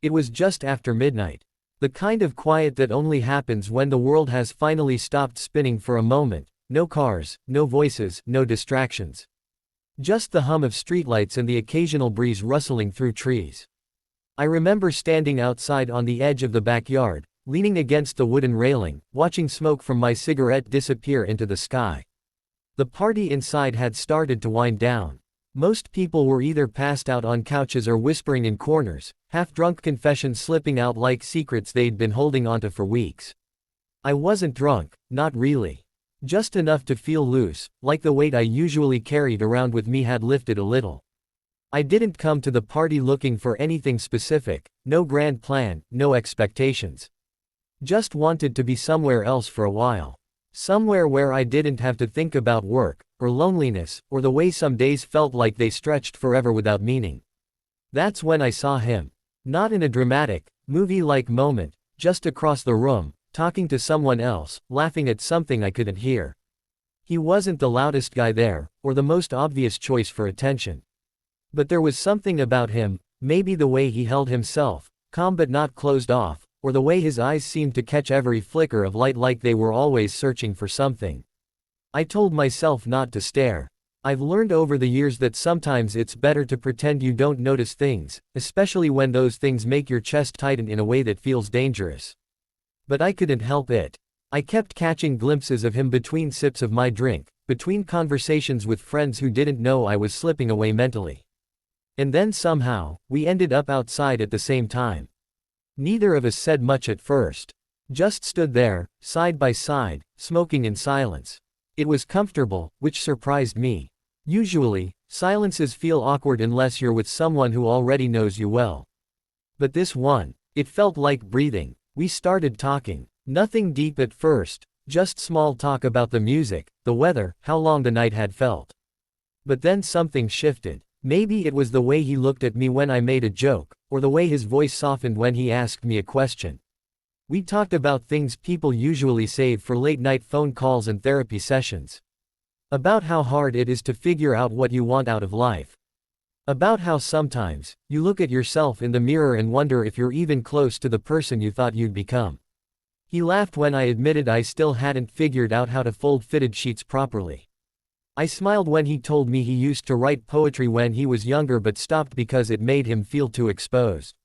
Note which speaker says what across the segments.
Speaker 1: It was just after midnight. The kind of quiet that only happens when the world has finally stopped spinning for a moment. No cars, no voices, no distractions. Just the hum of streetlights and the occasional breeze rustling through trees. I remember standing outside on the edge of the backyard, leaning against the wooden railing, watching smoke from my cigarette disappear into the sky. The party inside had started to wind down. Most people were either passed out on couches or whispering in corners, half-drunk confessions slipping out like secrets they'd been holding onto for weeks. I wasn't drunk, not really. Just enough to feel loose, like the weight I usually carried around with me had lifted a little. I didn't come to the party looking for anything specific, no grand plan, no expectations. Just wanted to be somewhere else for a while. Somewhere where I didn't have to think about work, or loneliness, or the way some days felt like they stretched forever without meaning. That's when I saw him. Not in a dramatic, movie-like moment, just across the room, talking to someone else, laughing at something I couldn't hear. He wasn't the loudest guy there, or the most obvious choice for attention. But there was something about him, maybe the way he held himself, calm but not closed off, or the way his eyes seemed to catch every flicker of light like they were always searching for something. I told myself not to stare. I've learned over the years that sometimes it's better to pretend you don't notice things, especially when those things make your chest tighten in a way that feels dangerous. But I couldn't help it. I kept catching glimpses of him between sips of my drink, between conversations with friends who didn't know I was slipping away mentally. And then somehow, we ended up outside at the same time. Neither of us said much at first. Just stood there, side by side, smoking in silence. It was comfortable, which surprised me. Usually, silences feel awkward unless you're with someone who already knows you well. But this one, it felt like breathing. We started talking. Nothing deep at first, just small talk about the music, the weather, how long the night had felt. But then something shifted. Maybe it was the way he looked at me when I made a joke, or the way his voice softened when he asked me a question. We talked about things people usually save for late-night phone calls and therapy sessions. About how hard it is to figure out what you want out of life. About how sometimes, you look at yourself in the mirror and wonder if you're even close to the person you thought you'd become. He laughed when I admitted I still hadn't figured out how to fold fitted sheets properly. I smiled when he told me he used to write poetry when he was younger but stopped because it made him feel too exposed.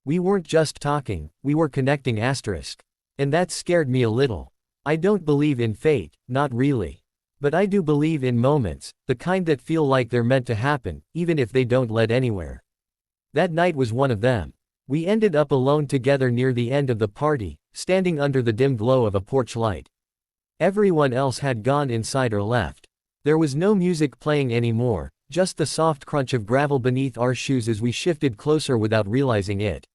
Speaker 1: We weren't just talking, we were connecting asterisk. And that scared me a little. I don't believe in fate, not really. But I do believe in moments, the kind that feel like they're meant to happen, even if they don't lead anywhere. That night was one of them. We ended up alone together near the end of the party, standing under the dim glow of a porch light. Everyone else had gone inside or left. There was no music playing anymore, just the soft crunch of gravel beneath our shoes as we shifted closer without realizing it.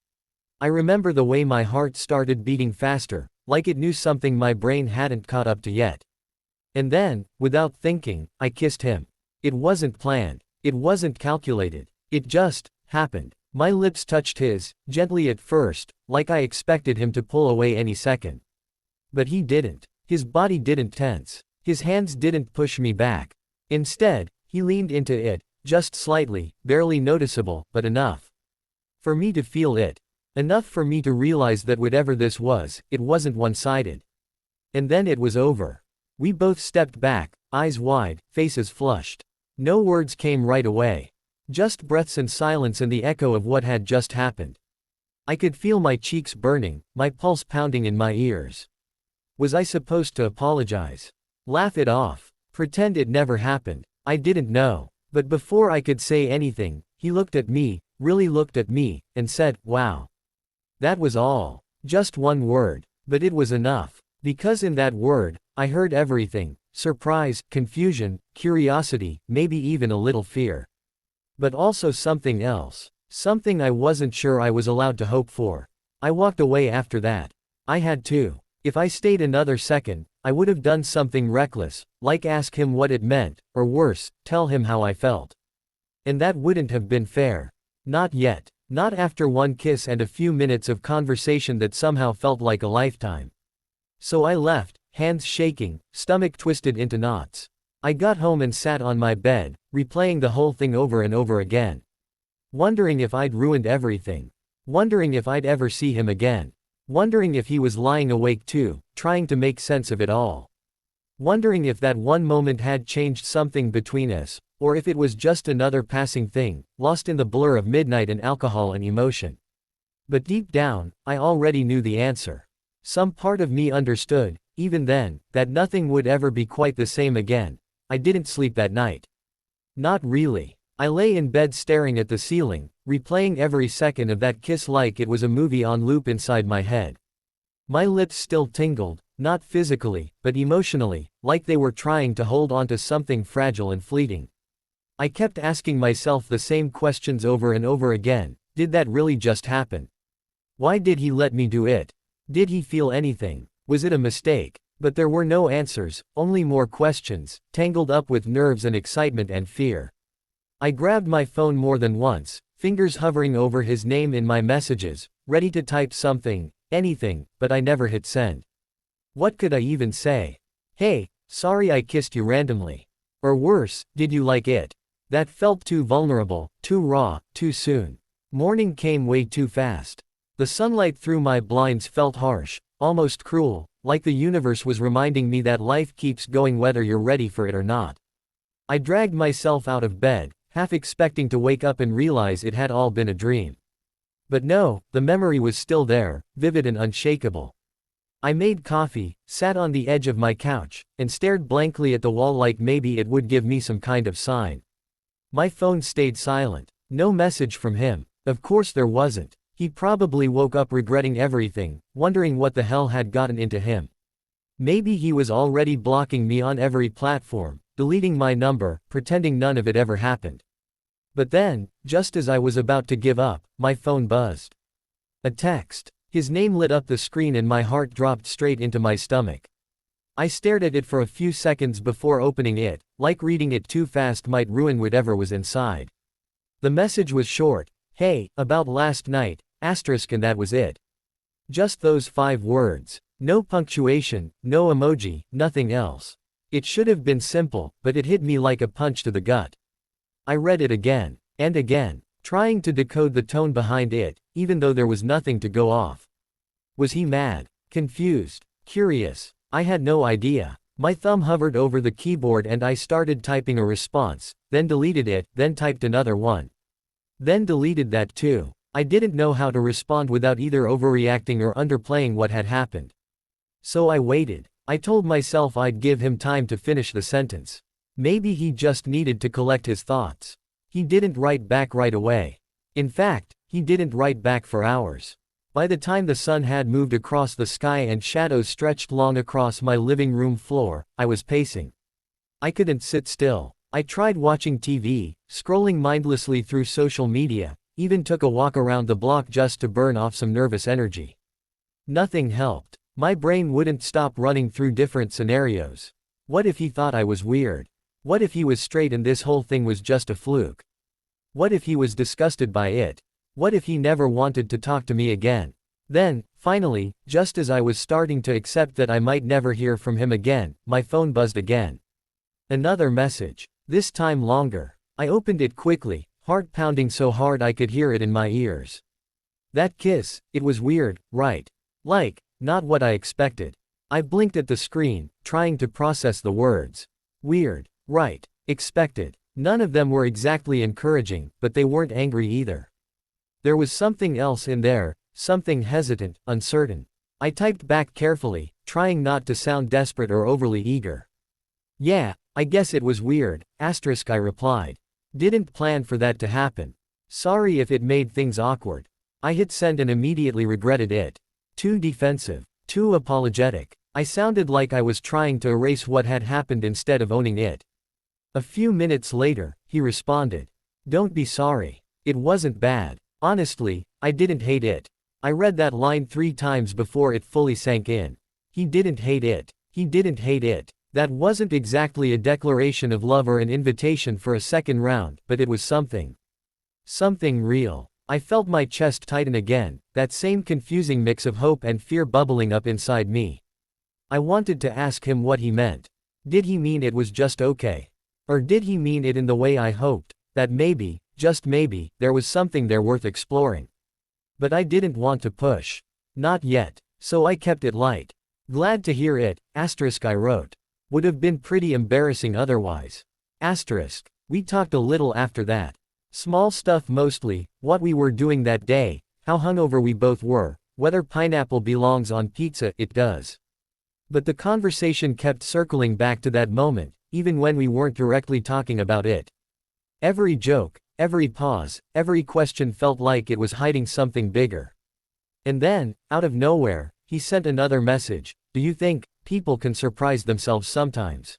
Speaker 1: I remember the way my heart started beating faster, like it knew something my brain hadn't caught up to yet. And then, without thinking, I kissed him. It wasn't planned. It wasn't calculated. It just happened. My lips touched his, gently at first, like I expected him to pull away any second. But he didn't. His body didn't tense. His hands didn't push me back. Instead, he leaned into it, just slightly, barely noticeable, but enough for me to feel it. Enough for me to realize that whatever this was, it wasn't one-sided. And then it was over. We both stepped back, eyes wide, faces flushed. No words came right away. Just breaths and silence and the echo of what had just happened. I could feel my cheeks burning, my pulse pounding in my ears. Was I supposed to apologize? Laugh it off? Pretend it never happened? I didn't know. But before I could say anything, he looked at me, really looked at me, and said, "Wow." That was all. Just one word. But it was enough. Because in that word, I heard everything: surprise, confusion, curiosity, maybe even a little fear. But also something else. Something I wasn't sure I was allowed to hope for. I walked away after that. I had to. If I stayed another second, I would have done something reckless, like ask him what it meant, or worse, tell him how I felt. And that wouldn't have been fair. Not yet. Not after one kiss and a few minutes of conversation that somehow felt like a lifetime. So I left, hands shaking, stomach twisted into knots. I got home and sat on my bed, replaying the whole thing over and over again. Wondering if I'd ruined everything. Wondering if I'd ever see him again. Wondering if he was lying awake too, trying to make sense of it all. Wondering if that one moment had changed something between us, or if it was just another passing thing, lost in the blur of midnight and alcohol and emotion. But deep down, I already knew the answer. Some part of me understood, even then, that nothing would ever be quite the same again. I didn't sleep that night. Not really. I lay in bed staring at the ceiling, replaying every second of that kiss like it was a movie on loop inside my head. My lips still tingled, not physically, but emotionally, like they were trying to hold on to something fragile and fleeting. I kept asking myself the same questions over and over again. Did that really just happen? Why did he let me do it? Did he feel anything? Was it a mistake? But there were no answers, only more questions, tangled up with nerves and excitement and fear. I grabbed my phone more than once, fingers hovering over his name in my messages, ready to type something, anything, but I never hit send. What could I even say? Hey, sorry I kissed you randomly. Or worse, did you like it? That felt too vulnerable, too raw, too soon. Morning came way too fast. The sunlight through my blinds felt harsh, almost cruel, like the universe was reminding me that life keeps going whether you're ready for it or not. I dragged myself out of bed, half expecting to wake up and realize it had all been a dream. But no, the memory was still there, vivid and unshakable. I made coffee, sat on the edge of my couch, and stared blankly at the wall like maybe it would give me some kind of sign. My phone stayed silent. No message from him. Of course there wasn't. He probably woke up regretting everything, wondering what the hell had gotten into him. Maybe he was already blocking me on every platform, deleting my number, pretending none of it ever happened. But then, just as I was about to give up, my phone buzzed. A text. His name lit up the screen and my heart dropped straight into my stomach. I stared at it for a few seconds before opening it, like reading it too fast might ruin whatever was inside. The message was short. Hey, about last night, asterisk, and that was it. Just those 5 words. No punctuation, no emoji, nothing else. It should have been simple, but it hit me like a punch to the gut. I read it again, and again, trying to decode the tone behind it, even though there was nothing to go off. Was he mad? Confused? Curious? I had no idea. My thumb hovered over the keyboard and I started typing a response, then deleted it, then typed another one. Then deleted that too. I didn't know how to respond without either overreacting or underplaying what had happened. So I waited. I told myself I'd give him time to finish the sentence. Maybe he just needed to collect his thoughts. He didn't write back right away. In fact, he didn't write back for hours. By the time the sun had moved across the sky and shadows stretched long across my living room floor, I was pacing. I couldn't sit still. I tried watching TV, scrolling mindlessly through social media, even took a walk around the block just to burn off some nervous energy. Nothing helped. My brain wouldn't stop running through different scenarios. What if he thought I was weird? What if he was straight and this whole thing was just a fluke? What if he was disgusted by it? What if he never wanted to talk to me again? Then, finally, just as I was starting to accept that I might never hear from him again, my phone buzzed again. Another message. This time longer. I opened it quickly, heart pounding so hard I could hear it in my ears. That kiss, it was weird, right? Like, not what I expected. I blinked at the screen, trying to process the words. Weird, right, expected. None of them were exactly encouraging, but they weren't angry either. There was something else in there, something hesitant, uncertain. I typed back carefully, trying not to sound desperate or overly eager. Yeah, I guess it was weird, asterisk, I replied. Didn't plan for that to happen. Sorry if it made things awkward. I hit send and immediately regretted it. Too defensive, too apologetic. I sounded like I was trying to erase what had happened instead of owning it. A few minutes later, he responded. Don't be sorry. It wasn't bad. Honestly, I didn't hate it. I read that line 3 times before it fully sank in. He didn't hate it. He didn't hate it. That wasn't exactly a declaration of love or an invitation for a second round, but it was something. Something real. I felt my chest tighten again, that same confusing mix of hope and fear bubbling up inside me. I wanted to ask him what he meant. Did he mean it was just okay? Or did he mean it in the way I hoped, that maybe, just maybe, there was something there worth exploring? But I didn't want to push. Not yet. So I kept it light. Glad to hear it, I wrote. Would have been pretty embarrassing otherwise. We talked a little after that. Small stuff mostly, what we were doing that day, how hungover we both were, whether pineapple belongs on pizza, it does. But the conversation kept circling back to that moment, even when we weren't directly talking about it. Every joke, every pause, every question felt like it was hiding something bigger. And then, out of nowhere, he sent another message. Do you think people can surprise themselves sometimes?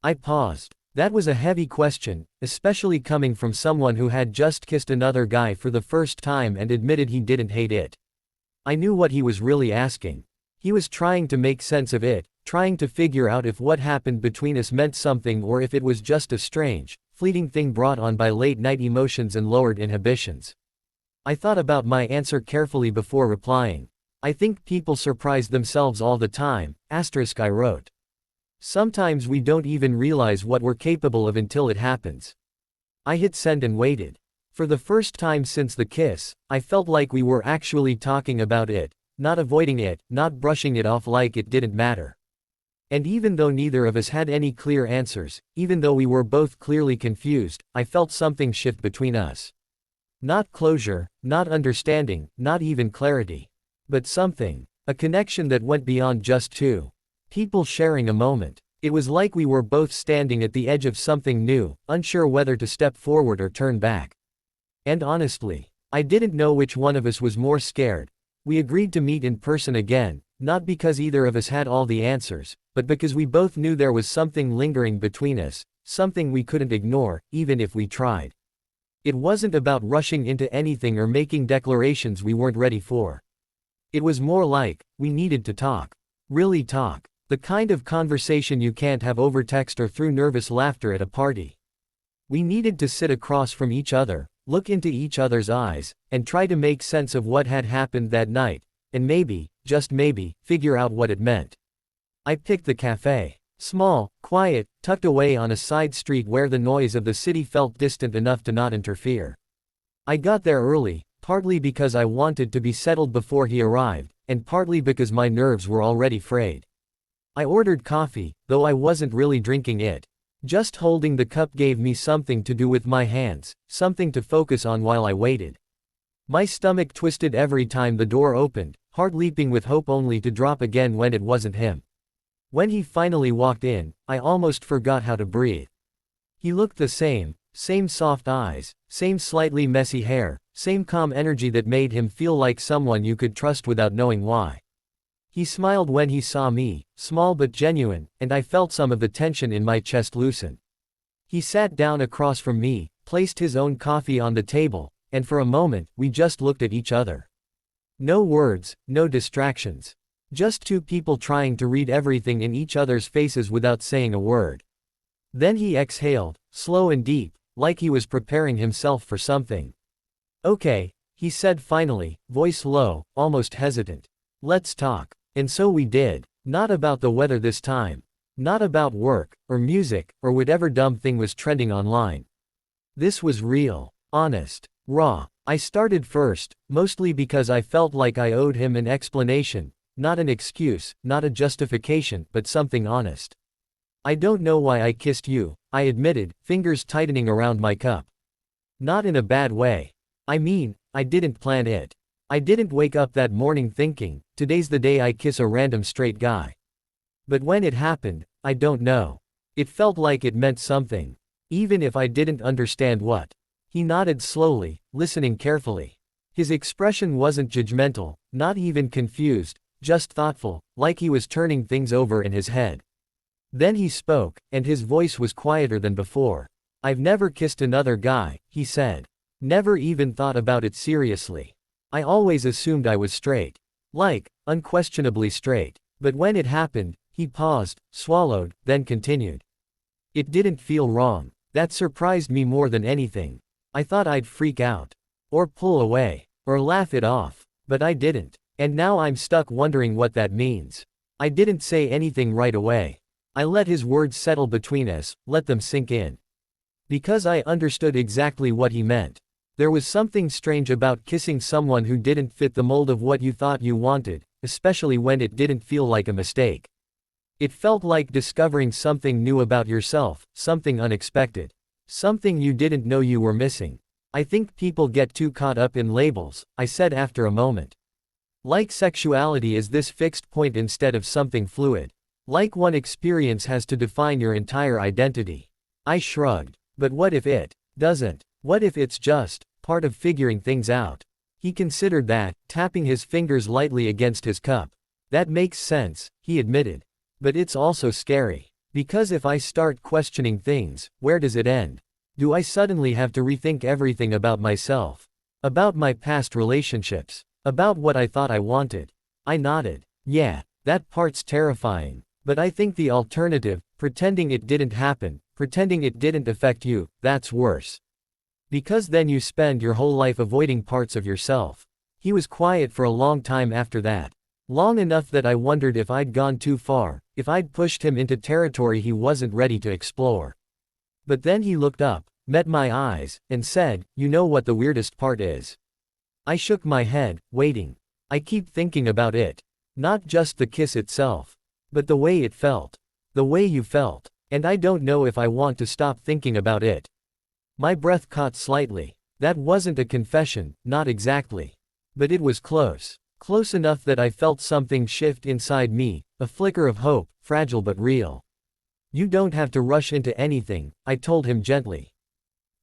Speaker 1: I paused. That was a heavy question, especially coming from someone who had just kissed another guy for the first time and admitted he didn't hate it. I knew what he was really asking. He was trying to make sense of it, trying to figure out if what happened between us meant something or if it was just a strange, fleeting thing brought on by late-night emotions and lowered inhibitions. I thought about my answer carefully before replying. I think people surprise themselves all the time, I wrote. Sometimes we don't even realize what we're capable of until it happens. I hit send and waited. For the first time since the kiss, I felt like we were actually talking about it, not avoiding it, not brushing it off like it didn't matter. And even though neither of us had any clear answers, even though we were both clearly confused, I felt something shift between us. Not closure, not understanding, not even clarity. But something. A connection that went beyond just two people sharing a moment. It was like we were both standing at the edge of something new, unsure whether to step forward or turn back. And honestly, I didn't know which one of us was more scared. We agreed to meet in person again, not because either of us had all the answers, but because we both knew there was something lingering between us, something we couldn't ignore, even if we tried. It wasn't about rushing into anything or making declarations we weren't ready for. It was more like, we needed to talk. Really talk. The kind of conversation you can't have over text or through nervous laughter at a party. We needed to sit across from each other, look into each other's eyes, and try to make sense of what had happened that night, and maybe, just maybe, figure out what it meant. I picked the cafe. Small, quiet, tucked away on a side street where the noise of the city felt distant enough to not interfere. I got there early, partly because I wanted to be settled before he arrived, and partly because my nerves were already frayed. I ordered coffee, though I wasn't really drinking it. Just holding the cup gave me something to do with my hands, something to focus on while I waited. My stomach twisted every time the door opened, heart leaping with hope only to drop again when it wasn't him. When he finally walked in, I almost forgot how to breathe. He looked the same soft eyes, same slightly messy hair, same calm energy that made him feel like someone you could trust without knowing why. He smiled when he saw me, small but genuine, and I felt some of the tension in my chest loosen. He sat down across from me, placed his own coffee on the table, and for a moment, we just looked at each other. No words, no distractions. Just two people trying to read everything in each other's faces without saying a word. Then he exhaled, slow and deep, like he was preparing himself for something. Okay, he said finally, voice low, almost hesitant. Let's talk. And so we did. Not about the weather this time. Not about work, or music, or whatever dumb thing was trending online. This was real, honest, raw. I started first, mostly because I felt like I owed him an explanation, not an excuse, not a justification, but something honest. I don't know why I kissed you, I admitted, fingers tightening around my cup. Not in a bad way. I mean, I didn't plan it. I didn't wake up that morning thinking, today's the day I kiss a random straight guy. But when it happened, I don't know. It felt like it meant something. Even if I didn't understand what. He nodded slowly, listening carefully. His expression wasn't judgmental, not even confused, just thoughtful, like he was turning things over in his head. Then he spoke, and his voice was quieter than before. I've never kissed another guy, he said. Never even thought about it seriously. I always assumed I was straight. Like, unquestionably straight. But when it happened, he paused, swallowed, then continued. It didn't feel wrong. That surprised me more than anything. I thought I'd freak out. Or pull away. Or laugh it off. But I didn't. And now I'm stuck wondering what that means. I didn't say anything right away. I let his words settle between us, let them sink in. Because I understood exactly what he meant. There was something strange about kissing someone who didn't fit the mold of what you thought you wanted, especially when it didn't feel like a mistake. It felt like discovering something new about yourself, something unexpected. Something you didn't know you were missing. I think people get too caught up in labels, I said after a moment. Like sexuality is this fixed point instead of something fluid. Like one experience has to define your entire identity. I shrugged. But what if it doesn't? What if it's just part of figuring things out? He considered that, tapping his fingers lightly against his cup. That makes sense, he admitted. But it's also scary. Because if I start questioning things, where does it end? Do I suddenly have to rethink everything about myself? About my past relationships? About what I thought I wanted? I nodded. Yeah, that part's terrifying. But I think the alternative, pretending it didn't happen, pretending it didn't affect you, that's worse. Because then you spend your whole life avoiding parts of yourself. He was quiet for a long time after that. Long enough that I wondered if I'd gone too far, if I'd pushed him into territory he wasn't ready to explore. But then he looked up, met my eyes, and said, "You know what the weirdest part is?" I shook my head, waiting. I keep thinking about it. Not just the kiss itself. But the way it felt. The way you felt. And I don't know if I want to stop thinking about it. My breath caught slightly. That wasn't a confession, not exactly. But it was close. Close enough that I felt something shift inside me, a flicker of hope, fragile but real. You don't have to rush into anything, I told him gently.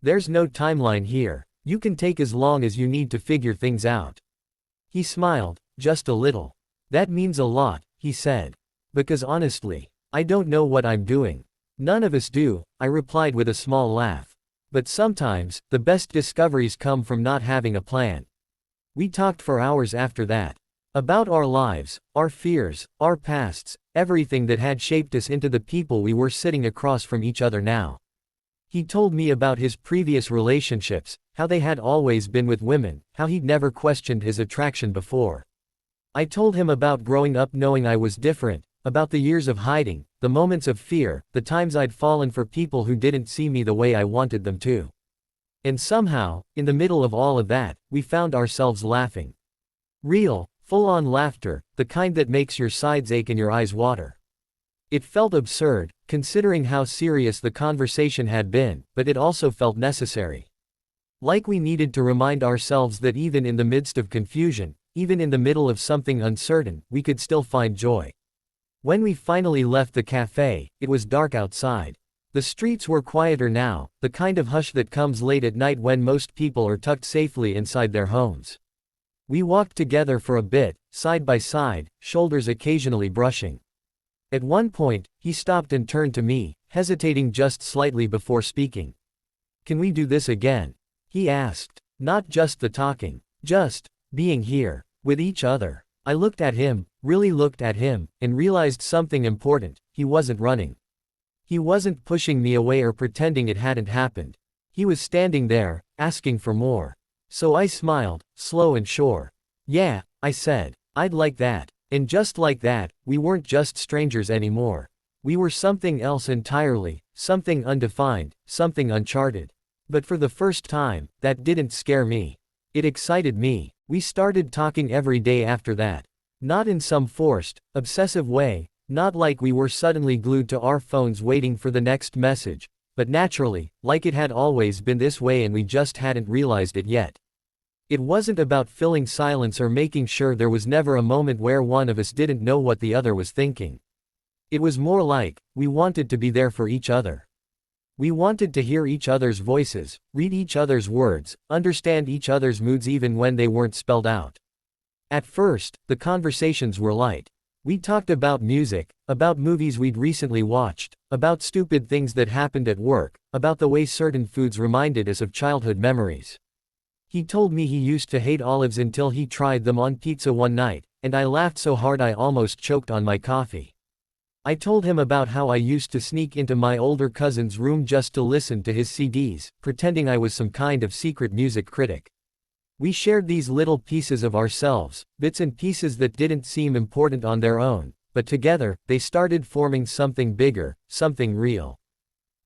Speaker 1: There's no timeline here. You can take as long as you need to figure things out. He smiled, just a little. That means a lot, he said. Because honestly, I don't know what I'm doing. None of us do, I replied with a small laugh. But sometimes, the best discoveries come from not having a plan. We talked for hours after that. About our lives, our fears, our pasts, everything that had shaped us into the people we were sitting across from each other now. He told me about his previous relationships, how they had always been with women, how he'd never questioned his attraction before. I told him about growing up knowing I was different, about the years of hiding, the moments of fear, the times I'd fallen for people who didn't see me the way I wanted them to. And somehow, in the middle of all of that, we found ourselves laughing. Real, full-on laughter, the kind that makes your sides ache and your eyes water. It felt absurd, considering how serious the conversation had been, but it also felt necessary. Like we needed to remind ourselves that even in the midst of confusion, even in the middle of something uncertain, we could still find joy. When we finally left the cafe, it was dark outside. The streets were quieter now, the kind of hush that comes late at night when most people are tucked safely inside their homes. We walked together for a bit, side by side, shoulders occasionally brushing. At one point, he stopped and turned to me, hesitating just slightly before speaking. "Can we do this again?" he asked. "Not just the talking. Just being here, with each other." I looked at him, really looked at him, and realized something important. He wasn't running. He wasn't pushing me away or pretending it hadn't happened. He was standing there, asking for more. So I smiled, slow and sure. "Yeah," I said. "I'd like that." And just like that, we weren't just strangers anymore. We were something else entirely, something undefined, something uncharted. But for the first time, that didn't scare me. It excited me. We started talking every day after that. Not in some forced, obsessive way, not like we were suddenly glued to our phones waiting for the next message, but naturally, like it had always been this way and we just hadn't realized it yet. It wasn't about filling silence or making sure there was never a moment where one of us didn't know what the other was thinking. It was more like, we wanted to be there for each other. We wanted to hear each other's voices, read each other's words, understand each other's moods even when they weren't spelled out. At first, the conversations were light. We talked about music, about movies we'd recently watched, about stupid things that happened at work, about the way certain foods reminded us of childhood memories. He told me he used to hate olives until he tried them on pizza one night, and I laughed so hard I almost choked on my coffee. I told him about how I used to sneak into my older cousin's room just to listen to his CDs, pretending I was some kind of secret music critic. We shared these little pieces of ourselves, bits and pieces that didn't seem important on their own, but together, they started forming something bigger, something real.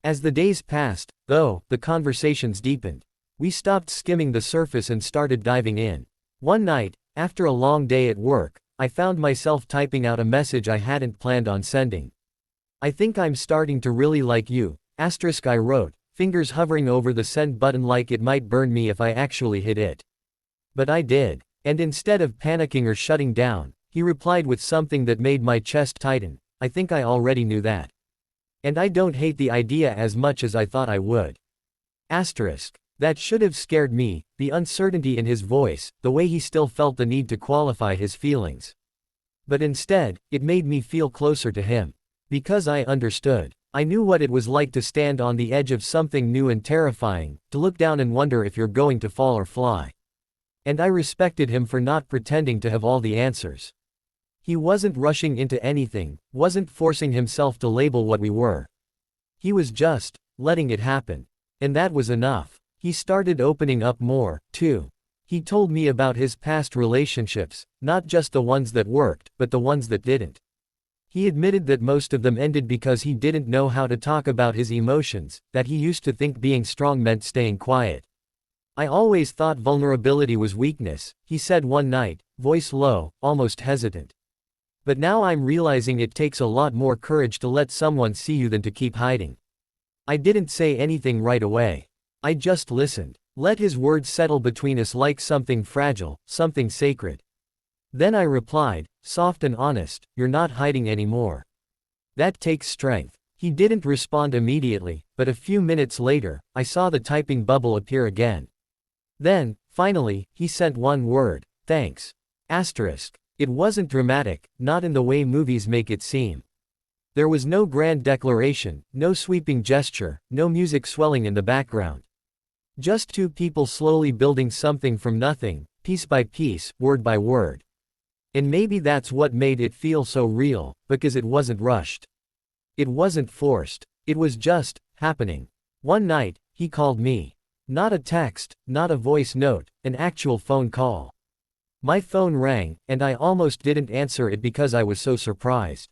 Speaker 1: As the days passed, though, the conversations deepened. We stopped skimming the surface and started diving in. One night, after a long day at work, I found myself typing out a message I hadn't planned on sending. I think I'm starting to really like you, asterisk I wrote, fingers hovering over the send button like it might burn me if I actually hit it. But I did. And instead of panicking or shutting down, he replied with something that made my chest tighten. I think I already knew that. And I don't hate the idea as much as I thought I would. Asterisk. That should have scared me, the uncertainty in his voice, the way he still felt the need to qualify his feelings. But instead, it made me feel closer to him. Because I understood. I knew what it was like to stand on the edge of something new and terrifying, to look down and wonder if you're going to fall or fly. And I respected him for not pretending to have all the answers. He wasn't rushing into anything, wasn't forcing himself to label what we were. He was just letting it happen. And that was enough. He started opening up more, too. He told me about his past relationships, not just the ones that worked, but the ones that didn't. He admitted that most of them ended because he didn't know how to talk about his emotions, that he used to think being strong meant staying quiet. I always thought vulnerability was weakness, he said one night, voice low, almost hesitant. But now I'm realizing it takes a lot more courage to let someone see you than to keep hiding. I didn't say anything right away. I just listened. Let his words settle between us like something fragile, something sacred. Then I replied, soft and honest, you're not hiding anymore. That takes strength. He didn't respond immediately, but a few minutes later, I saw the typing bubble appear again. Then, finally, he sent one word, thanks. Asterisk. It wasn't dramatic, not in the way movies make it seem. There was no grand declaration, no sweeping gesture, no music swelling in the background. Just two people slowly building something from nothing, piece by piece, word by word. And maybe that's what made it feel so real, because it wasn't rushed. It wasn't forced. It was just happening. One night, he called me. Not a text, not a voice note, an actual phone call. My phone rang, and I almost didn't answer it because I was so surprised.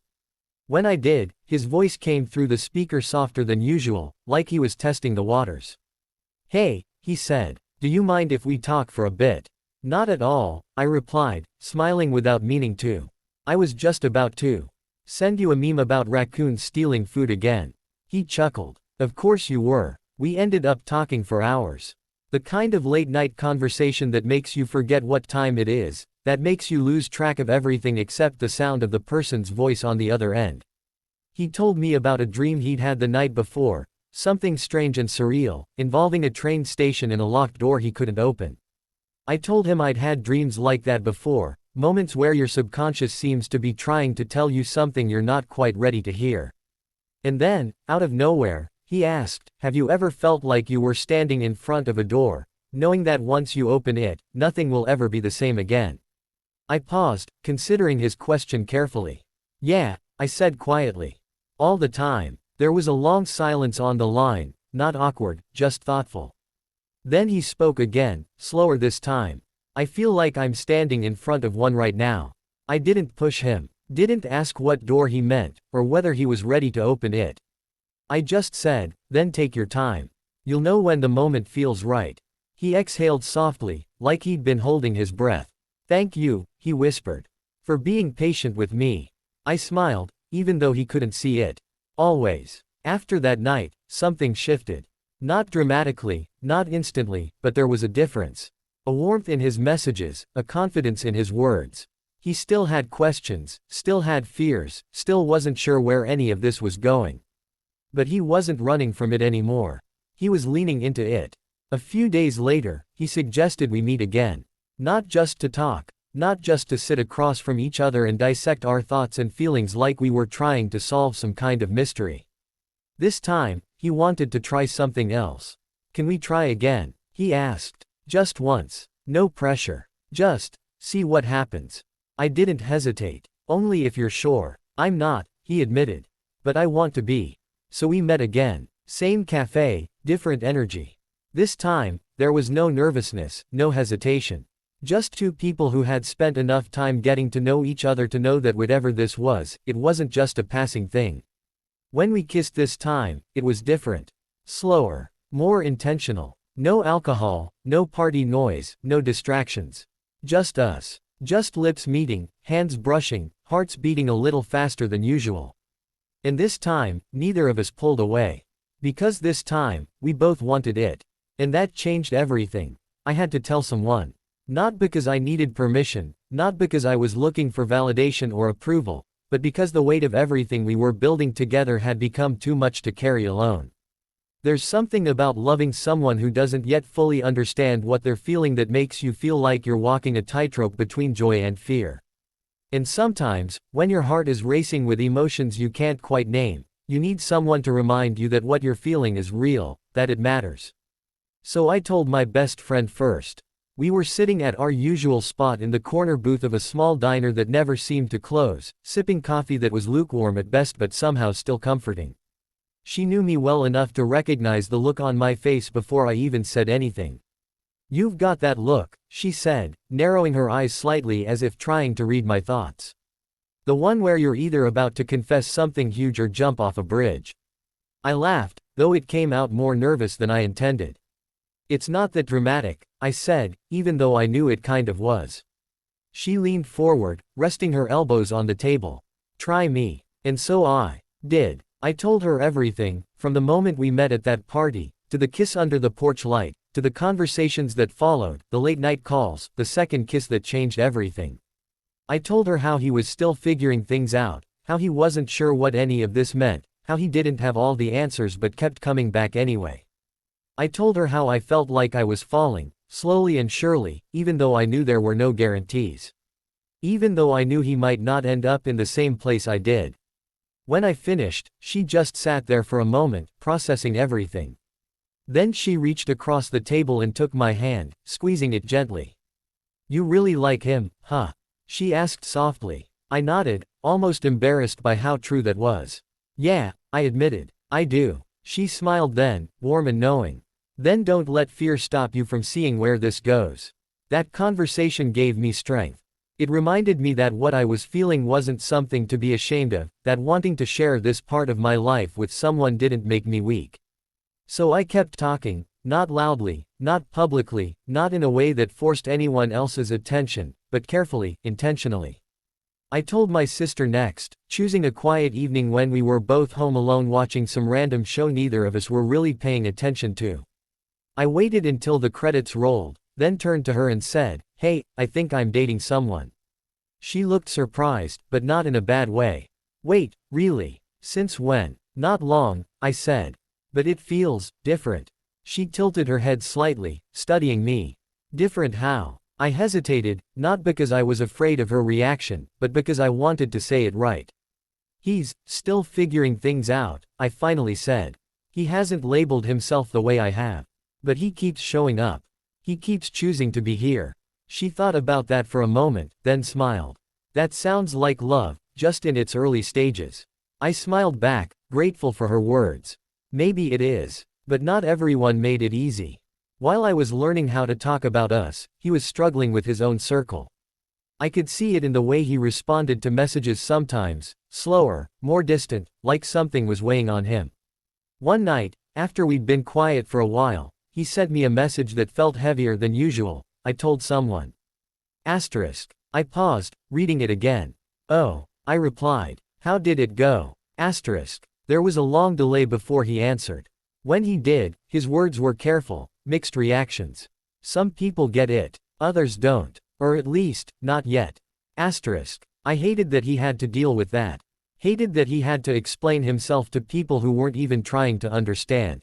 Speaker 1: When I did, his voice came through the speaker softer than usual, like he was testing the waters. Hey, he said, do you mind if we talk for a bit? Not at all, I replied, smiling without meaning to. I was just about to send you a meme about raccoons stealing food again. He chuckled. Of course you were. We ended up talking for hours. The kind of late-night conversation that makes you forget what time it is, that makes you lose track of everything except the sound of the person's voice on the other end. He told me about a dream he'd had the night before, something strange and surreal, involving a train station and a locked door he couldn't open. I told him I'd had dreams like that before, moments where your subconscious seems to be trying to tell you something you're not quite ready to hear. And then, out of nowhere, he asked, have you ever felt like you were standing in front of a door, knowing that once you open it, nothing will ever be the same again? I paused, considering his question carefully. Yeah, I said quietly. All the time. There was a long silence on the line, not awkward, just thoughtful. Then he spoke again, slower this time. I feel like I'm standing in front of one right now. I didn't push him, didn't ask what door he meant, or whether he was ready to open it. I just said, then take your time. You'll know when the moment feels right. He exhaled softly, like he'd been holding his breath. Thank you, he whispered, for being patient with me. I smiled, even though he couldn't see it. Always. After that night, something shifted. Not dramatically, not instantly, but there was a difference. A warmth in his messages, a confidence in his words. He still had questions, still had fears, still wasn't sure where any of this was going. But he wasn't running from it anymore. He was leaning into it. A few days later, he suggested we meet again. Not just to talk, not just to sit across from each other and dissect our thoughts and feelings like we were trying to solve some kind of mystery. This time, he wanted to try something else. Can we try again? He asked. Just once. No pressure. Just see what happens. I didn't hesitate. Only if you're sure. I'm not, he admitted. But I want to be. So we met again. Same cafe, different energy. This time, there was no nervousness, no hesitation. Just two people who had spent enough time getting to know each other to know that whatever this was, it wasn't just a passing thing. When we kissed this time, it was different. Slower. More intentional. No alcohol, no party noise, no distractions. Just us. Just lips meeting, hands brushing, hearts beating a little faster than usual. And this time, neither of us pulled away. Because this time, we both wanted it. And that changed everything. I had to tell someone. Not because I needed permission, not because I was looking for validation or approval, but because the weight of everything we were building together had become too much to carry alone. There's something about loving someone who doesn't yet fully understand what they're feeling that makes you feel like you're walking a tightrope between joy and fear. And sometimes, when your heart is racing with emotions you can't quite name, you need someone to remind you that what you're feeling is real, that it matters. So I told my best friend first. We were sitting at our usual spot in the corner booth of a small diner that never seemed to close, sipping coffee that was lukewarm at best but somehow still comforting. She knew me well enough to recognize the look on my face before I even said anything. "You've got that look," she said, narrowing her eyes slightly as if trying to read my thoughts. "The one where you're either about to confess something huge or jump off a bridge." I laughed, though it came out more nervous than I intended. "It's not that dramatic," I said, even though I knew it kind of was. She leaned forward, resting her elbows on the table. "Try me." And so I did. I told her everything, from the moment we met at that party, to the kiss under the porch light, to the conversations that followed, the late-night calls, the second kiss that changed everything. I told her how he was still figuring things out, how he wasn't sure what any of this meant, how he didn't have all the answers but kept coming back anyway. I told her how I felt like I was falling, slowly and surely, even though I knew there were no guarantees. Even though I knew he might not end up in the same place I did. When I finished, she just sat there for a moment, processing everything. Then she reached across the table and took my hand, squeezing it gently. "You really like him, huh?" she asked softly. I nodded, almost embarrassed by how true that was. "Yeah," I admitted. "I do." She smiled then, warm and knowing. "Then don't let fear stop you from seeing where this goes." That conversation gave me strength. It reminded me that what I was feeling wasn't something to be ashamed of, that wanting to share this part of my life with someone didn't make me weak. So I kept talking, not loudly, not publicly, not in a way that forced anyone else's attention, but carefully, intentionally. I told my sister next, choosing a quiet evening when we were both home alone watching some random show neither of us were really paying attention to. I waited until the credits rolled, then turned to her and said, "Hey, I think I'm dating someone." She looked surprised, but not in a bad way. "Wait, really? Since when?" "Not long," I said. "But it feels different." She tilted her head slightly, studying me. "Different how?" I hesitated, not because I was afraid of her reaction, but because I wanted to say it right. "He's still figuring things out," I finally said. "He hasn't labeled himself the way I have. But he keeps showing up. He keeps choosing to be here." She thought about that for a moment, then smiled. "That sounds like love, just in its early stages." I smiled back, grateful for her words. "Maybe it is. But not everyone made it easy." While I was learning how to talk about us, he was struggling with his own circle. I could see it in the way he responded to messages sometimes, slower, more distant, like something was weighing on him. One night, after we'd been quiet for a while, he sent me a message that felt heavier than usual. "I told someone." Asterisk. I paused, reading it again. "Oh," I replied. "How did it go?" Asterisk. There was a long delay before he answered. When he did, his words were careful, mixed reactions. "Some people get it. Others don't. Or at least, not yet." Asterisk. I hated that he had to deal with that. Hated that he had to explain himself to people who weren't even trying to understand.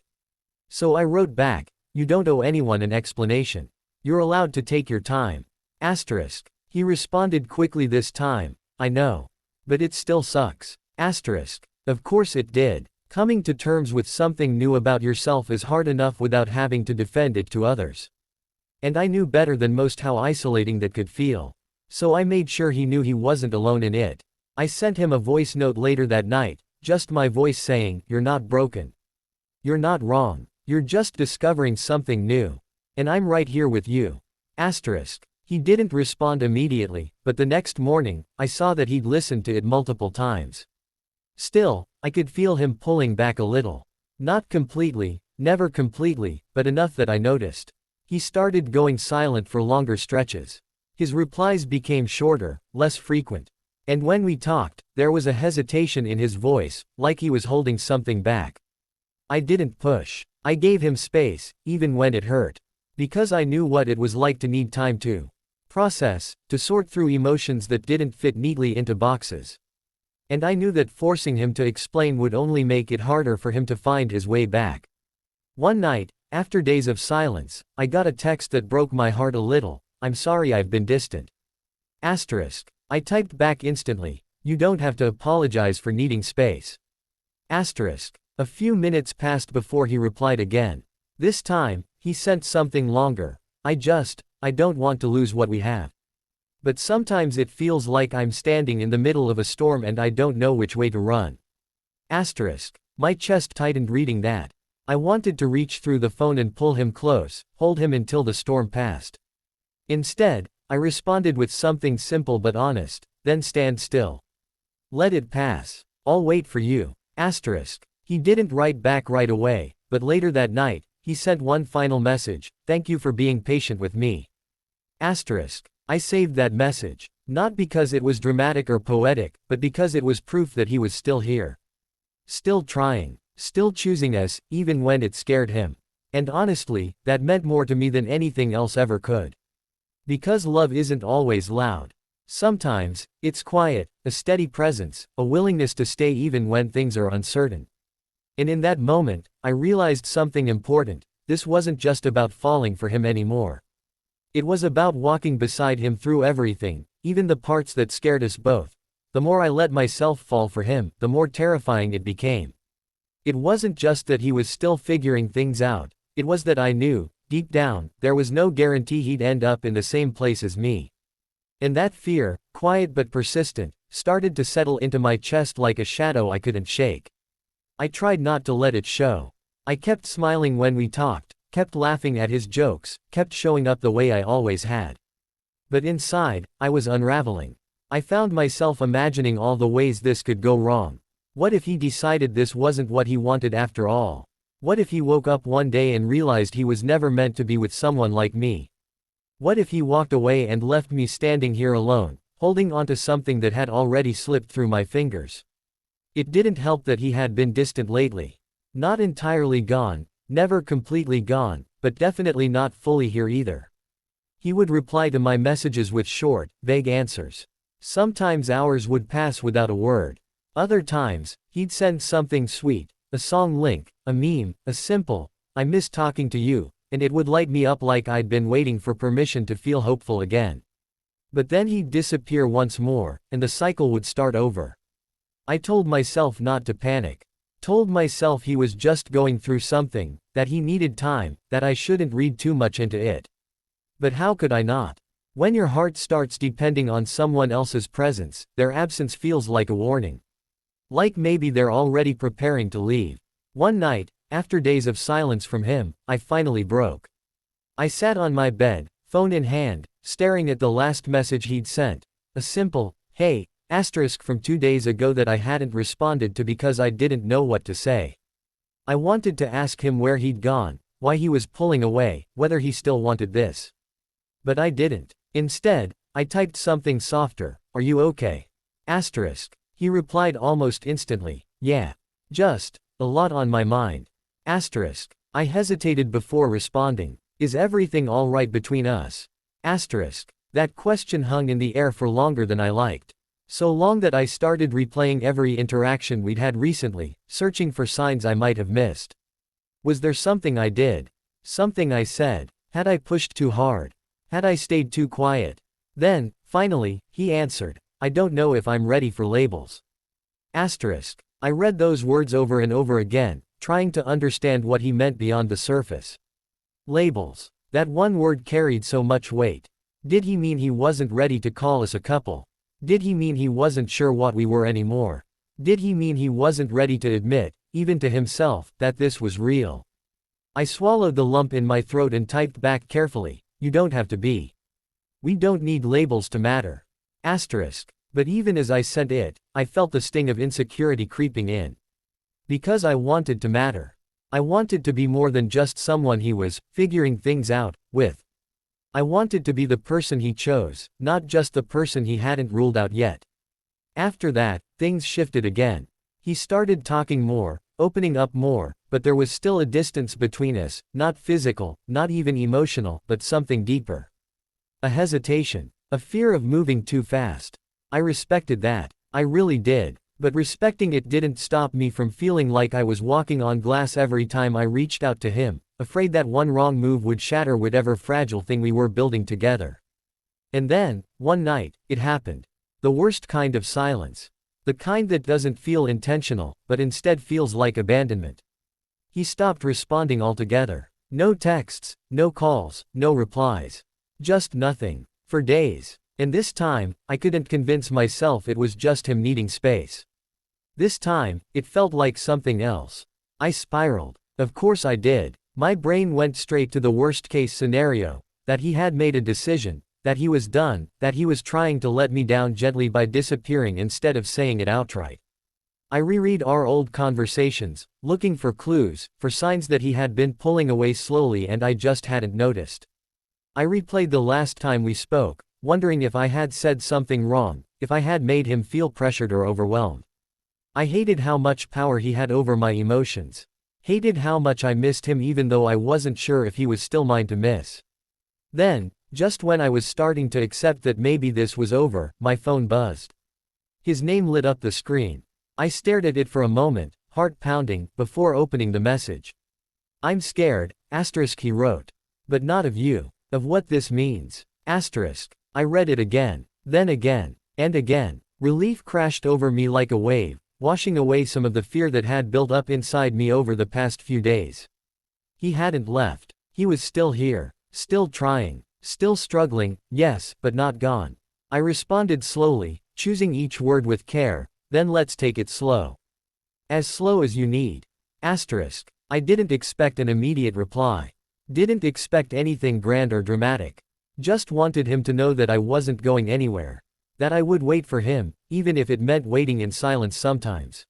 Speaker 1: So I wrote back, "You don't owe anyone an explanation. You're allowed to take your time." Asterisk. He responded quickly this time, "I know. But it still sucks." Asterisk. Of course it did. Coming to terms with something new about yourself is hard enough without having to defend it to others. And I knew better than most how isolating that could feel. So I made sure he knew he wasn't alone in it. I sent him a voice note later that night, just my voice saying, "You're not broken. You're not wrong. You're just discovering something new. And I'm right here with you." Asterisk. He didn't respond immediately, but the next morning, I saw that he'd listened to it multiple times. Still, I could feel him pulling back a little. Not completely, never completely, but enough that I noticed. He started going silent for longer stretches. His replies became shorter, less frequent. And when we talked, there was a hesitation in his voice, like he was holding something back. I didn't push. I gave him space, even when it hurt. Because I knew what it was like to need time to process, to sort through emotions that didn't fit neatly into boxes. And I knew that forcing him to explain would only make it harder for him to find his way back. One night, after days of silence, I got a text that broke my heart a little. "I'm sorry I've been distant." Asterisk. I typed back instantly, "You don't have to apologize for needing space." Asterisk. A few minutes passed before he replied again. This time, he sent something longer. I don't want to lose what we have. But sometimes it feels like I'm standing in the middle of a storm and I don't know which way to run. Asterisk. My chest tightened reading that. I wanted to reach through the phone and pull him close, hold him until the storm passed. Instead, I responded with something simple but honest, "Then stand still. Let it pass. I'll wait for you." Asterisk. He didn't write back right away, but later that night, he sent one final message, "Thank you for being patient with me." Asterisk. I saved that message, not because it was dramatic or poetic, but because it was proof that he was still here. Still trying. Still choosing us, even when it scared him. And honestly, that meant more to me than anything else ever could. Because love isn't always loud. Sometimes, it's quiet, a steady presence, a willingness to stay even when things are uncertain. And in that moment, I realized something important. This wasn't just about falling for him anymore. It was about walking beside him through everything, even the parts that scared us both. The more I let myself fall for him, the more terrifying it became. It wasn't just that he was still figuring things out, it was that I knew, deep down, there was no guarantee he'd end up in the same place as me. And that fear, quiet but persistent, started to settle into my chest like a shadow I couldn't shake. I tried not to let it show. I kept smiling when we talked, kept laughing at his jokes, kept showing up the way I always had. But inside, I was unraveling. I found myself imagining all the ways this could go wrong. What if he decided this wasn't what he wanted after all? What if he woke up one day and realized he was never meant to be with someone like me? What if he walked away and left me standing here alone, holding onto something that had already slipped through my fingers? It didn't help that he had been distant lately. Not entirely gone, never completely gone, but definitely not fully here either. He would reply to my messages with short, vague answers. Sometimes hours would pass without a word. Other times, he'd send something sweet, a song link, a meme, a simple, "I miss talking to you," and it would light me up like I'd been waiting for permission to feel hopeful again. But then he'd disappear once more, and the cycle would start over. I told myself not to panic. Told myself he was just going through something, that he needed time, that I shouldn't read too much into it. But how could I not? When your heart starts depending on someone else's presence, their absence feels like a warning. Like maybe they're already preparing to leave. One night, after days of silence from him, I finally broke. I sat on my bed, phone in hand, staring at the last message he'd sent. A simple, "Hey," asterisk from 2 days ago that I hadn't responded to because I didn't know what to say. I wanted to ask him where he'd gone, why he was pulling away, whether he still wanted this. But I didn't. Instead, I typed something softer, "Are you okay?" Asterisk. He replied almost instantly, "Yeah. Just a lot on my mind." Asterisk. I hesitated before responding. "Is everything all right between us?" Asterisk. That question hung in the air for longer than I liked. So long that I started replaying every interaction we'd had recently, searching for signs I might have missed. Was there something I did? Something I said? Had I pushed too hard? Had I stayed too quiet? Then, finally, he answered, "I don't know if I'm ready for labels." Asterisk. I read those words over and over again, trying to understand what he meant beyond the surface. Labels. That one word carried so much weight. Did he mean he wasn't ready to call us a couple? Did he mean he wasn't sure what we were anymore? Did he mean he wasn't ready to admit, even to himself, that this was real? I swallowed the lump in my throat and typed back carefully, "You don't have to be. We don't need labels to matter." Asterisk. But even as I sent it, I felt the sting of insecurity creeping in. Because I wanted to matter. I wanted to be more than just someone he was figuring things out with. I wanted to be the person he chose, not just the person he hadn't ruled out yet. After that, things shifted again. He started talking more, opening up more, but there was still a distance between us, not physical, not even emotional, but something deeper. A hesitation. A fear of moving too fast. I respected that. I really did. But respecting it didn't stop me from feeling like I was walking on glass every time I reached out to him, afraid that one wrong move would shatter whatever fragile thing we were building together. And then, one night, it happened. The worst kind of silence. The kind that doesn't feel intentional, but instead feels like abandonment. He stopped responding altogether. No texts, no calls, no replies. Just nothing. For days. And this time, I couldn't convince myself it was just him needing space. This time, it felt like something else. I spiraled. Of course I did. My brain went straight to the worst-case scenario, that he had made a decision, that he was done, that he was trying to let me down gently by disappearing instead of saying it outright. I reread our old conversations, looking for clues, for signs that he had been pulling away slowly and I just hadn't noticed. I replayed the last time we spoke, wondering if I had said something wrong, if I had made him feel pressured or overwhelmed. I hated how much power he had over my emotions. Hated how much I missed him even though I wasn't sure if he was still mine to miss. Then, just when I was starting to accept that maybe this was over, my phone buzzed. His name lit up the screen. I stared at it for a moment, heart pounding, before opening the message. "I'm scared," he wrote. "But not of you. Of what this means." I read it again, then again, and again. Relief crashed over me like a wave, washing away some of the fear that had built up inside me over the past few days. He hadn't left. He was still here, still trying, still struggling, yes, but not gone. I responded slowly, choosing each word with care, then let's take it slow. As slow as you need. I didn't expect an immediate reply. Didn't expect anything grand or dramatic. Just wanted him to know that I wasn't going anywhere. That I would wait for him, even if it meant waiting in silence sometimes.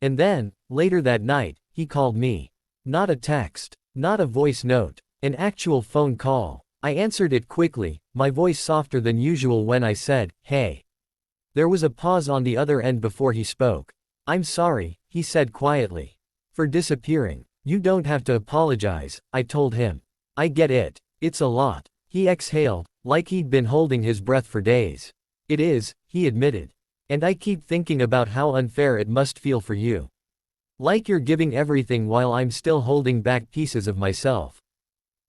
Speaker 1: And then, later that night, he called me. Not a text, not a voice note, an actual phone call. I answered it quickly, my voice softer than usual when I said, "Hey." There was a pause on the other end before he spoke. "I'm sorry," he said quietly. "For disappearing. You don't have to apologize," I told him. "I get it. It's a lot." He exhaled, like he'd been holding his breath for days. "It is," he admitted. "And I keep thinking about how unfair it must feel for you. Like you're giving everything while I'm still holding back pieces of myself."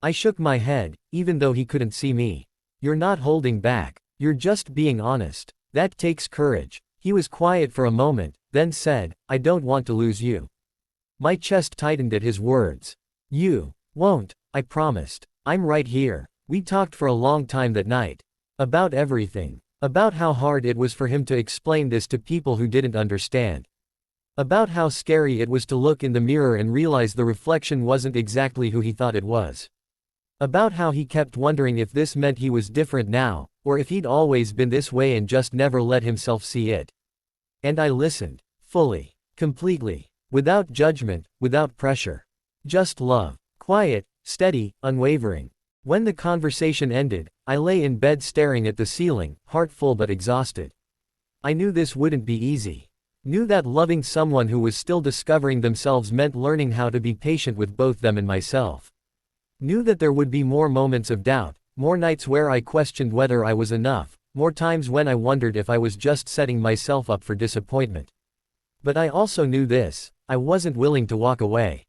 Speaker 1: I shook my head, even though he couldn't see me. "You're not holding back. You're just being honest. That takes courage." He was quiet for a moment, then said, "I don't want to lose you." My chest tightened at his words. "You won't," I promised. "I'm right here." We talked for a long time that night. About everything. About how hard it was for him to explain this to people who didn't understand. About how scary it was to look in the mirror and realize the reflection wasn't exactly who he thought it was. About how he kept wondering if this meant he was different now, or if he'd always been this way and just never let himself see it. And I listened. Fully. Completely. Without judgment, without pressure. Just love. Quiet, steady, unwavering. When the conversation ended, I lay in bed staring at the ceiling, heart full but exhausted. I knew this wouldn't be easy. Knew that loving someone who was still discovering themselves meant learning how to be patient with both them and myself. Knew that there would be more moments of doubt, more nights where I questioned whether I was enough, more times when I wondered if I was just setting myself up for disappointment. But I also knew this: I wasn't willing to walk away.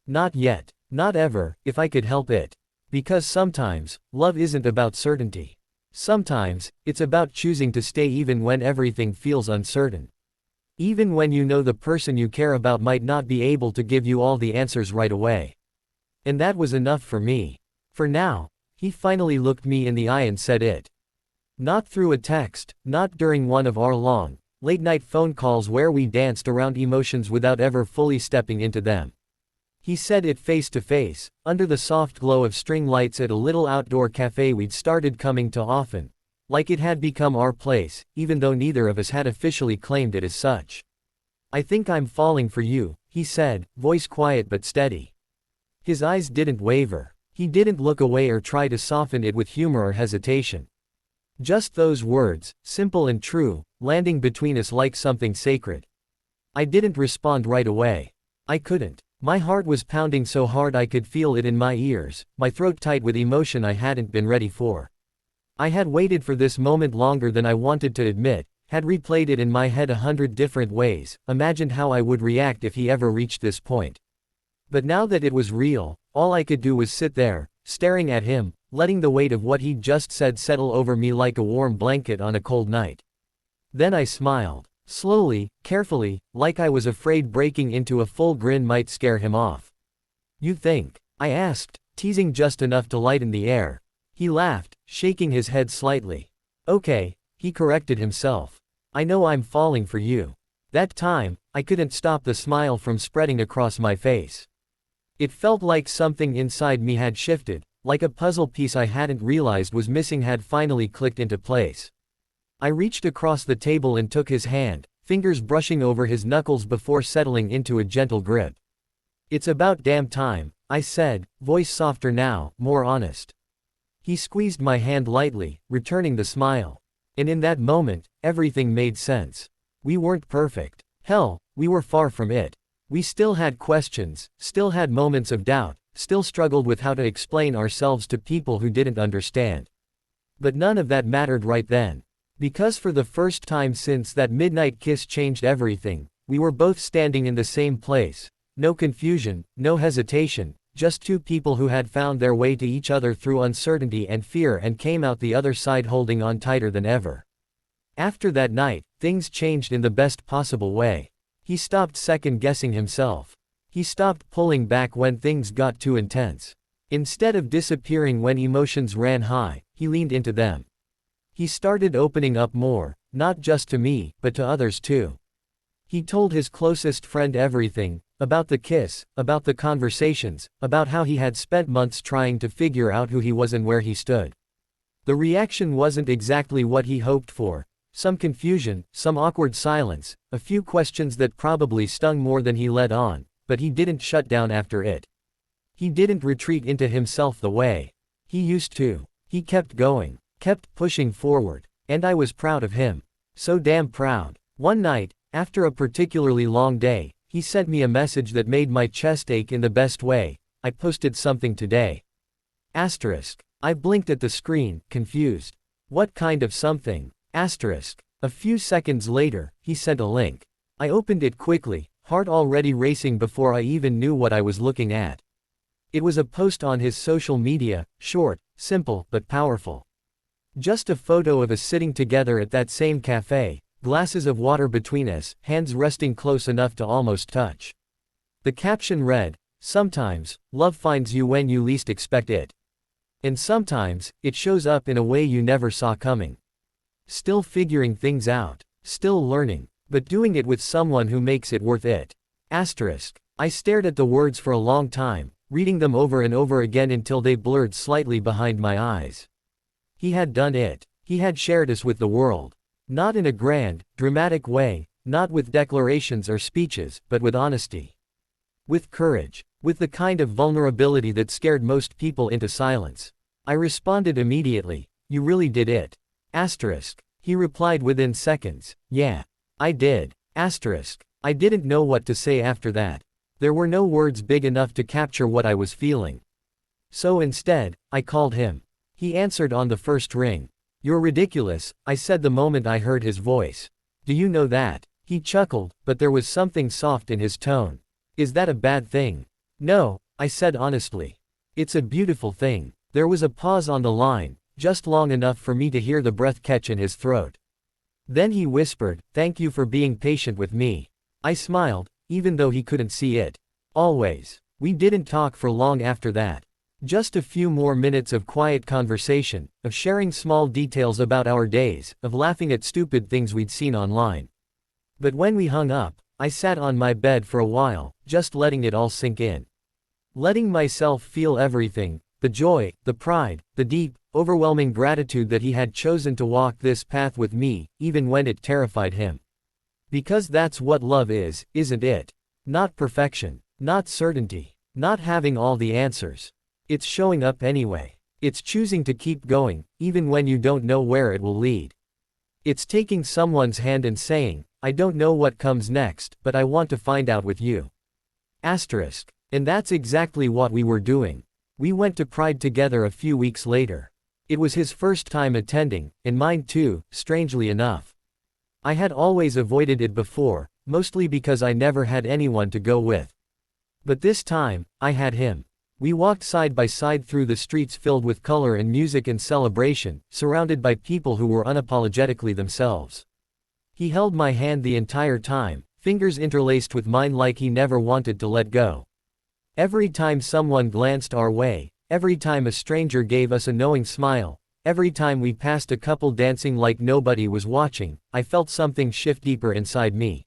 Speaker 1: Not yet. Not ever, if I could help it. Because sometimes, love isn't about certainty. Sometimes, it's about choosing to stay even when everything feels uncertain. Even when you know the person you care about might not be able to give you all the answers right away. And that was enough for me. For now. He finally looked me in the eye and said it. Not through a text, not during one of our long, late-night phone calls where we danced around emotions without ever fully stepping into them. He said it face to face, under the soft glow of string lights at a little outdoor cafe we'd started coming to often. Like it had become our place, even though neither of us had officially claimed it as such. "I think I'm falling for you," he said, voice quiet but steady. His eyes didn't waver. He didn't look away or try to soften it with humor or hesitation. Just those words, simple and true, landing between us like something sacred. I didn't respond right away. I couldn't. My heart was pounding so hard I could feel it in my ears, my throat tight with emotion I hadn't been ready for. I had waited for this moment longer than I wanted to admit, had replayed it in my head 100 different ways, imagined how I would react if he ever reached this point. But now that it was real, all I could do was sit there, staring at him, letting the weight of what he'd just said settle over me like a warm blanket on a cold night. Then I smiled. Slowly, carefully, like I was afraid breaking into a full grin might scare him off. You think? I asked, teasing just enough to lighten the air. He laughed, shaking his head slightly. Okay, he corrected himself. I know I'm falling for you. That time, I couldn't stop the smile from spreading across my face. It felt like something inside me had shifted, like a puzzle piece I hadn't realized was missing had finally clicked into place. I reached across the table and took his hand, fingers brushing over his knuckles before settling into a gentle grip. It's about damn time, I said, voice softer now, more honest. He squeezed my hand lightly, returning the smile. And in that moment, everything made sense. We weren't perfect. Hell, we were far from it. We still had questions, still had moments of doubt, still struggled with how to explain ourselves to people who didn't understand. But none of that mattered right then. Because for the first time since that midnight kiss changed everything, we were both standing in the same place. No confusion, no hesitation, just two people who had found their way to each other through uncertainty and fear and came out the other side holding on tighter than ever. After that night, things changed in the best possible way. He stopped second-guessing himself. He stopped pulling back when things got too intense. Instead of disappearing when emotions ran high, he leaned into them. He started opening up more, not just to me, but to others too. He told his closest friend everything, about the kiss, about the conversations, about how he had spent months trying to figure out who he was and where he stood. The reaction wasn't exactly what he hoped for. Some confusion, some awkward silence, a few questions that probably stung more than he let on, but he didn't shut down after it. He didn't retreat into himself the way he used to. He kept going. Kept pushing forward. And I was proud of him. So damn proud. One night, after a particularly long day, he sent me a message that made my chest ache in the best way. I posted something today. Asterisk. I blinked at the screen, confused. What kind of something? Asterisk. A few seconds later, he sent a link. I opened it quickly, heart already racing before I even knew what I was looking at. It was a post on his social media, short, simple, but powerful. Just a photo of us sitting together at that same cafe, glasses of water between us, hands resting close enough to almost touch. The caption read, "Sometimes, love finds you when you least expect it. And sometimes, it shows up in a way you never saw coming. Still figuring things out, still learning, but doing it with someone who makes it worth it." Asterisk. I stared at the words for a long time, reading them over and over again until they blurred slightly behind my eyes. He had done it. He had shared us with the world. Not in a grand, dramatic way, not with declarations or speeches, but with honesty. With courage. With the kind of vulnerability that scared most people into silence. I responded immediately, "You really did it." Asterisk. He replied within seconds, "Yeah. I did." Asterisk. I didn't know what to say after that. There were no words big enough to capture what I was feeling. So instead, I called him. He answered on the first ring. "You're ridiculous," I said the moment I heard his voice. "Do you know that?" He chuckled, but there was something soft in his tone. "Is that a bad thing?" "No," I said honestly. "It's a beautiful thing." There was a pause on the line, just long enough for me to hear the breath catch in his throat. Then he whispered, "Thank you for being patient with me." I smiled, even though he couldn't see it. Always. We didn't talk for long after that. Just a few more minutes of quiet conversation, of sharing small details about our days, of laughing at stupid things we'd seen online. But when we hung up, I sat on my bed for a while, just letting it all sink in. Letting myself feel everything, the joy, the pride, the deep, overwhelming gratitude that he had chosen to walk this path with me, even when it terrified him. Because that's what love is, isn't it? Not perfection. Not certainty. Not having all the answers. It's showing up anyway. It's choosing to keep going, even when you don't know where it will lead. It's taking someone's hand and saying, I don't know what comes next, but I want to find out with you. Asterisk. And that's exactly what we were doing. We went to Pride together a few weeks later. It was his first time attending, and mine too, strangely enough. I had always avoided it before, mostly because I never had anyone to go with. But this time, I had him. We walked side by side through the streets filled with color and music and celebration, surrounded by people who were unapologetically themselves. He held my hand the entire time, fingers interlaced with mine like he never wanted to let go. Every time someone glanced our way, every time a stranger gave us a knowing smile, every time we passed a couple dancing like nobody was watching, I felt something shift deeper inside me.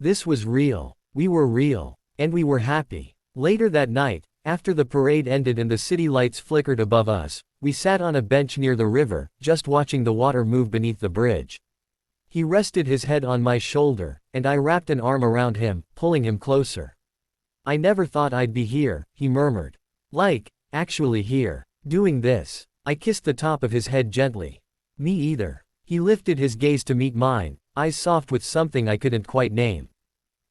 Speaker 1: This was real. We were real. And we were happy. Later that night, after the parade ended and the city lights flickered above us, we sat on a bench near the river, just watching the water move beneath the bridge. He rested his head on my shoulder, and I wrapped an arm around him, pulling him closer. I never thought I'd be here, he murmured. Like, actually here. Doing this. I kissed the top of his head gently. Me either. He lifted his gaze to meet mine, eyes soft with something I couldn't quite name.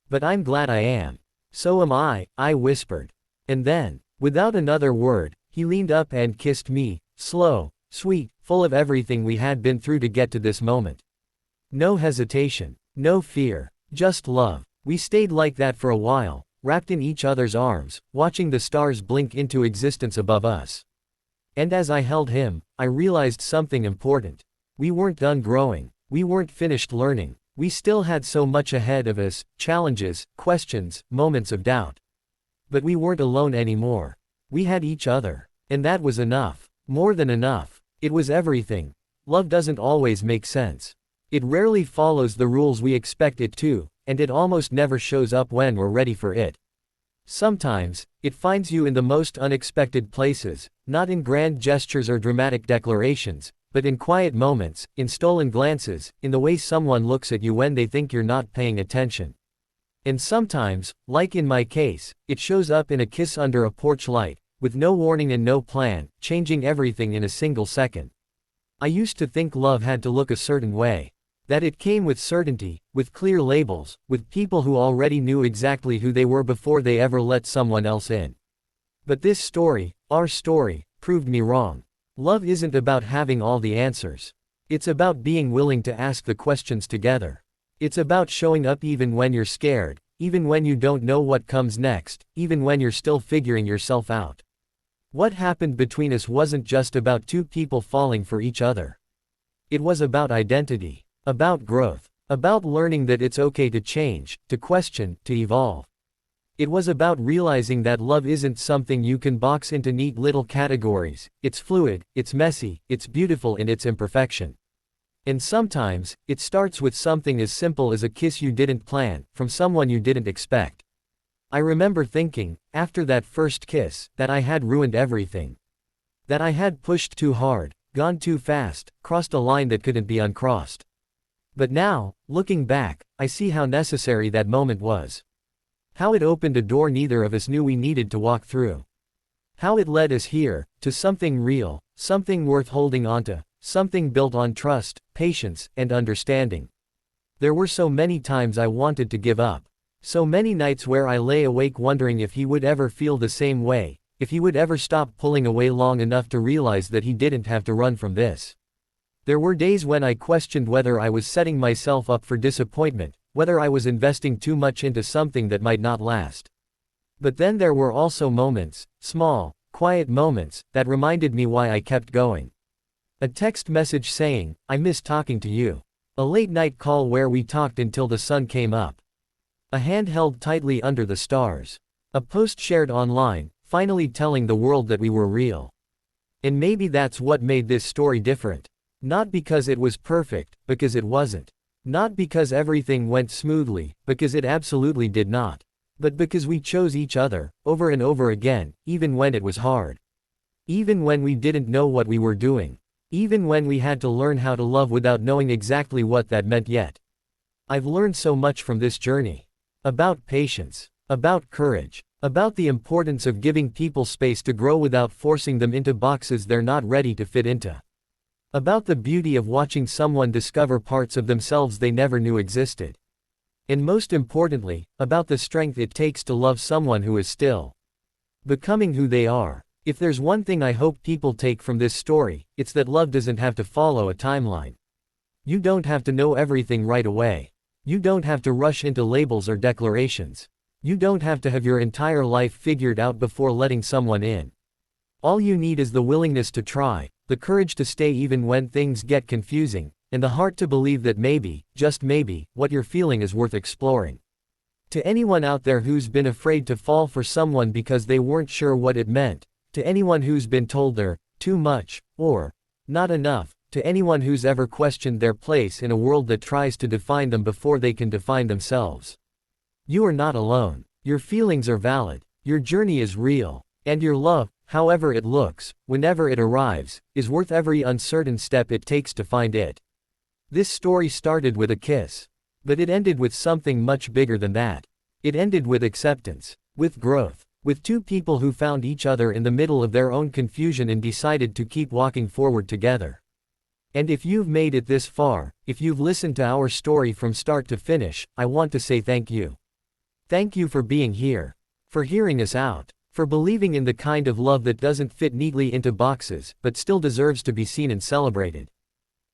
Speaker 1: But I'm glad I am. So am I whispered. And then, without another word, he leaned up and kissed me, slow, sweet, full of everything we had been through to get to this moment. No hesitation, no fear, just love. We stayed like that for a while, wrapped in each other's arms, watching the stars blink into existence above us. And as I held him, I realized something important. We weren't done growing. We weren't finished learning. We still had so much ahead of us, challenges, questions, moments of doubt. But we weren't alone anymore. We had each other. And that was enough. More than enough. It was everything. Love doesn't always make sense. It rarely follows the rules we expect it to, and it almost never shows up when we're ready for it. Sometimes, it finds you in the most unexpected places, not in grand gestures or dramatic declarations, but in quiet moments, in stolen glances, in the way someone looks at you when they think you're not paying attention. And sometimes, like in my case, it shows up in a kiss under a porch light, with no warning and no plan, changing everything in a single second. I used to think love had to look a certain way. That it came with certainty, with clear labels, with people who already knew exactly who they were before they ever let someone else in. But this story, our story, proved me wrong. Love isn't about having all the answers. It's about being willing to ask the questions together. It's about showing up even when you're scared, even when you don't know what comes next, even when you're still figuring yourself out. What happened between us wasn't just about two people falling for each other. It was about identity, about growth, about learning that it's okay to change, to question, to evolve. It was about realizing that love isn't something you can box into neat little categories. It's fluid, it's messy, it's beautiful in its imperfection. And sometimes, it starts with something as simple as a kiss you didn't plan, from someone you didn't expect. I remember thinking, after that first kiss, that I had ruined everything. That I had pushed too hard, gone too fast, crossed a line that couldn't be uncrossed. But now, looking back, I see how necessary that moment was. How it opened a door neither of us knew we needed to walk through. How it led us here, to something real, something worth holding onto, something built on trust, patience, and understanding. There were so many times I wanted to give up. So many nights where I lay awake wondering if he would ever feel the same way, if he would ever stop pulling away long enough to realize that he didn't have to run from this. There were days when I questioned whether I was setting myself up for disappointment, whether I was investing too much into something that might not last. But then there were also moments, small, quiet moments, that reminded me why I kept going. A text message saying, "I miss talking to you." A late night call where we talked until the sun came up. A hand held tightly under the stars. A post shared online, finally telling the world that we were real. And maybe that's what made this story different. Not because it was perfect, because it wasn't. Not because everything went smoothly, because it absolutely did not. But because we chose each other, over and over again, even when it was hard. Even when we didn't know what we were doing. Even when we had to learn how to love without knowing exactly what that meant yet. I've learned so much from this journey. About patience. About courage. About the importance of giving people space to grow without forcing them into boxes they're not ready to fit into. About the beauty of watching someone discover parts of themselves they never knew existed. And most importantly, about the strength it takes to love someone who is still becoming who they are. If there's one thing I hope people take from this story, it's that love doesn't have to follow a timeline. You don't have to know everything right away. You don't have to rush into labels or declarations. You don't have to have your entire life figured out before letting someone in. All you need is the willingness to try, the courage to stay even when things get confusing, and the heart to believe that maybe, just maybe, what you're feeling is worth exploring. To anyone out there who's been afraid to fall for someone because they weren't sure what it meant, to anyone who's been told they're too much, or not enough, to anyone who's ever questioned their place in a world that tries to define them before they can define themselves. You are not alone. Your feelings are valid. Your journey is real. And your love, however it looks, whenever it arrives, is worth every uncertain step it takes to find it. This story started with a kiss. But it ended with something much bigger than that. It ended with acceptance. With growth. With two people who found each other in the middle of their own confusion and decided to keep walking forward together. And if you've made it this far, if you've listened to our story from start to finish, I want to say thank you. Thank you for being here. For hearing us out. For believing in the kind of love that doesn't fit neatly into boxes, but still deserves to be seen and celebrated.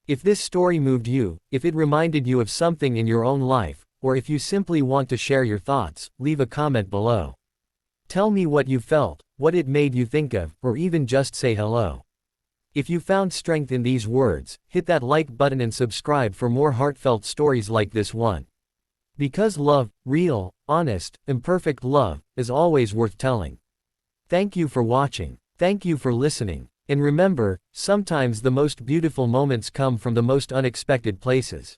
Speaker 1: If this story moved you, if it reminded you of something in your own life, or if you simply want to share your thoughts, leave a comment below. Tell me what you felt, what it made you think of, or even just say hello. If you found strength in these words, hit that like button and subscribe for more heartfelt stories like this one. Because love, real, honest, imperfect love, is always worth telling. Thank you for watching. Thank you for listening. And remember, sometimes the most beautiful moments come from the most unexpected places.